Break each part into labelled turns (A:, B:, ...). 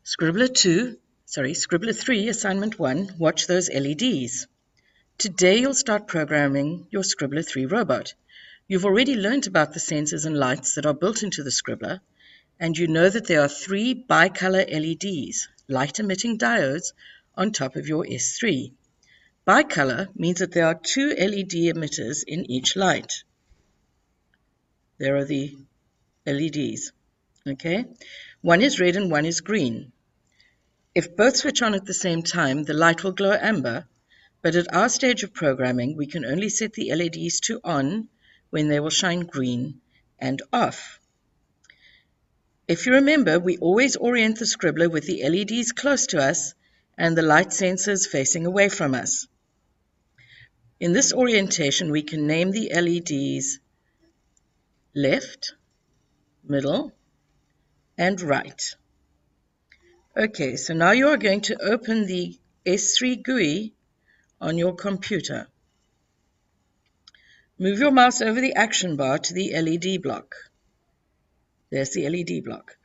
A: Scribbler3, Assignment 1, Watch Those LEDs. Today you'll start programming your Scribbler3 robot. You've already learned about the sensors and lights that are built into the Scribbler, and you know that there are 3 bicolor LEDs, light-emitting diodes, on top of your S3. Bicolor means that there are 2 LED emitters in each light. There are the LEDs, okay? One is red and one is green. If both switch on at the same time, the light will glow amber, but at our stage of programming, we can only set the LEDs to on when they will shine green and off. If you remember, we always orient the Scribbler with the LEDs close to us and the light sensors facing away from us. In this orientation, we can name the LEDs left, middle, and right. Okay, so now you are going to open the S3 GUI on your computer. Move your mouse over the action bar to the LED block. There's the LED block.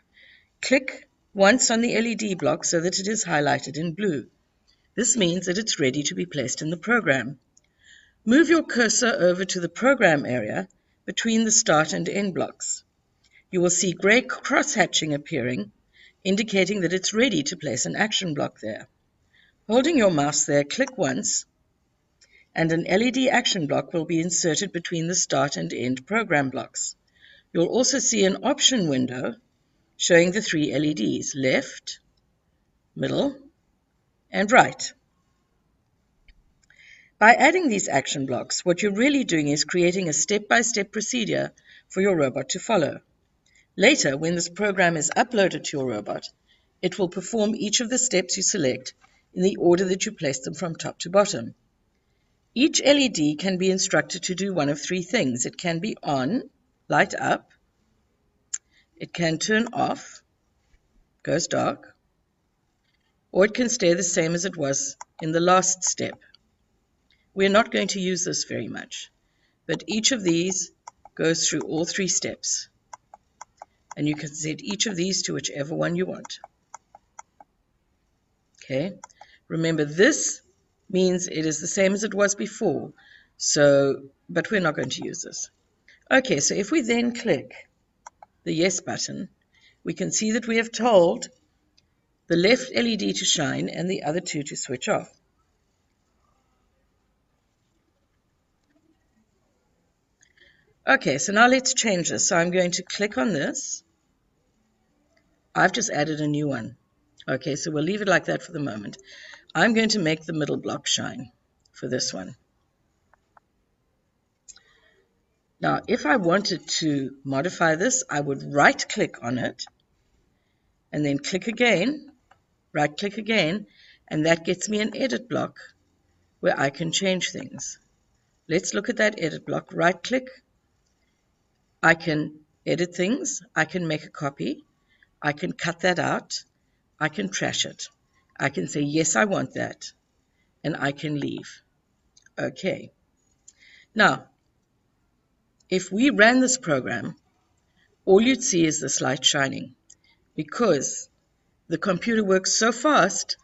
A: Click once on the LED block so that it is highlighted in blue. This means that it's ready to be placed in the program. Move your cursor over to the program area between the start and end blocks. You will see gray cross-hatching appearing, indicating that it's ready to place an action block there. Holding your mouse there, click once, and an LED action block will be inserted between the start and end program blocks. You'll also see an option window showing the 3 LEDs, left, middle, and right. By adding these action blocks, what you're really doing is creating a step-by-step procedure for your robot to follow. Later, when this program is uploaded to your robot, it will perform each of the steps you select in the order that you place them from top to bottom. Each LED can be instructed to do one of 3 things. It can be on, light up. It can turn off, goes dark. Or it can stay the same as it was in the last step. We're not going to use this very much, but each of these goes through all 3 steps. And you can set each of these to whichever one you want. Okay, remember this means it is the same as it was before, but we're not going to use this. Okay, so if we then click the yes button, we can see that we have told the left LED to shine and the other 2 to switch off. Okay, so now let's change this. So I'm going to click on this. I've just added a new one. Okay, so we'll leave it like that for the moment. I'm going to make the middle block shine for this one. Now, if I wanted to modify this, I would right-click on it and then click again, right-click again, and that gets me an edit block where I can change things. Let's look at that edit block. Right-click. I can edit things. I can make a copy. I can cut that out. I can trash it. I can say, yes, I want that. And I can leave. Okay. Now, if we ran this program, all you'd see is this light shining because the computer works so fast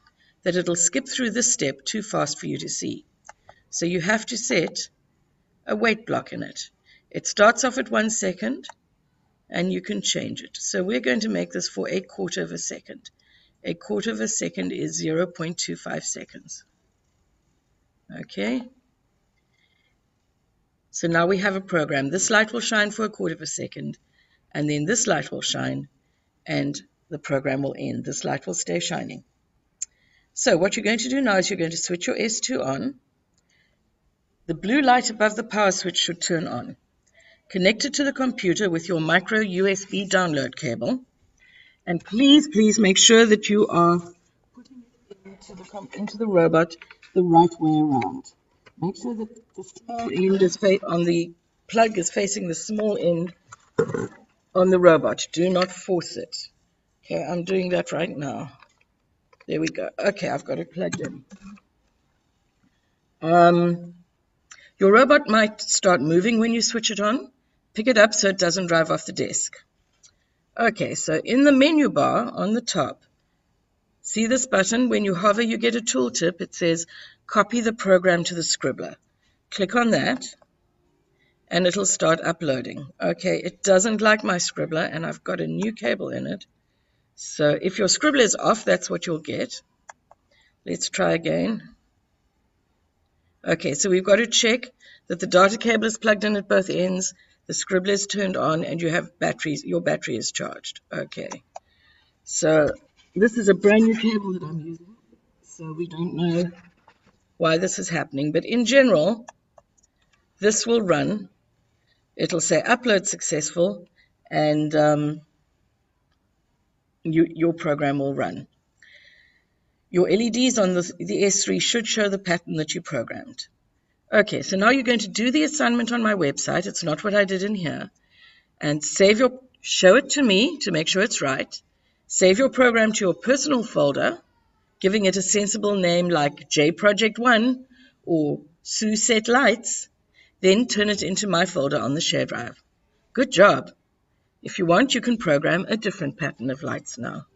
A: that it'll skip through this step too fast for you to see. So you have to set a wait block in it. It starts off at 1 second and you can change it. So we're going to make this for 1/4 of a second. 1/4 of a second is 0.25 seconds. Okay. So now we have a program. This light will shine for 1/4 of a second, and then this light will shine, and the program will end. This light will stay shining. So what you're going to do now is you're going to switch your S2 on. The blue light above the power switch should turn on. Connect it to the computer with your micro USB download cable. And please make sure that you are putting it into the robot the right way around. Make sure that the small end is on the plug is facing the small end on the robot. Do not force it. Okay, I'm doing that right now. There we go. Okay, I've got it plugged in. Your robot might start moving when you switch it on. Pick it up so it doesn't drive off the desk. Okay, so in the menu bar on the top, See this button? When you hover, you get a tooltip. It says, copy the program to the Scribbler. Click on that, and it'll start uploading. Okay, it doesn't like my Scribbler, and I've got a new cable in it. So if your Scribbler is off, that's what you'll get. Let's try again. Okay, so we've got to check that the data cable is plugged in at both ends, the Scribbler is turned on, and you have batteries. Your battery is charged. Okay, so this is a brand new cable that I'm using, so we don't know why this is happening, but in general, this will run. It'll say upload successful, and your program will run. Your LEDs on the S3 should show the pattern that you programmed. Okay, so now you're going to do the assignment on my website. It's not what I did in here. And show it to me to make sure it's right. Save your program to your personal folder, giving it a sensible name like JProject1 or Sue Set Lights. Then turn it into my folder on the share drive. Good job. If you want, you can program a different pattern of lights now.